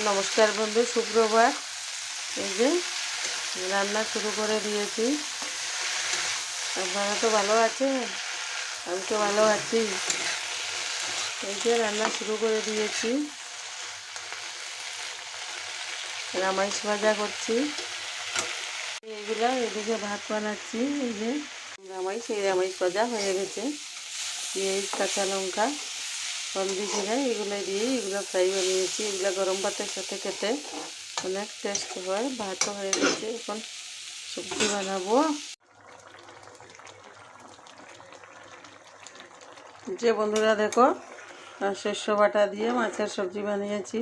নমস্কার বন্ধু, সুপ্রভাত। এই যে রান্না শুরু করে দিয়েছি। আপনারা তো ভালো আছেন, আমি তো ভালো আছি। এই যে রান্না শুরু করে দিয়েছি, রামাইশ ভাজা করছি। এইগুলা এদিকে ভাত বানাচ্ছি। এই যে রামাইশ ভাজা হয়ে গেছে। পেঁয়াজ, কাঁচা লঙ্কা, হলদি, জিরা এগুলো দিয়ে এগুলো ফ্রাই বানিয়েছি। এগুলো গরম ভাতের সাথে খেতে অনেক টেস্ট হয়। ভাতও হয়ে গেছে, এখন সবজি বানাবো। যে বন্ধুরা দেখো, শস্য বাটা দিয়ে মাছের সবজি বানিয়েছি।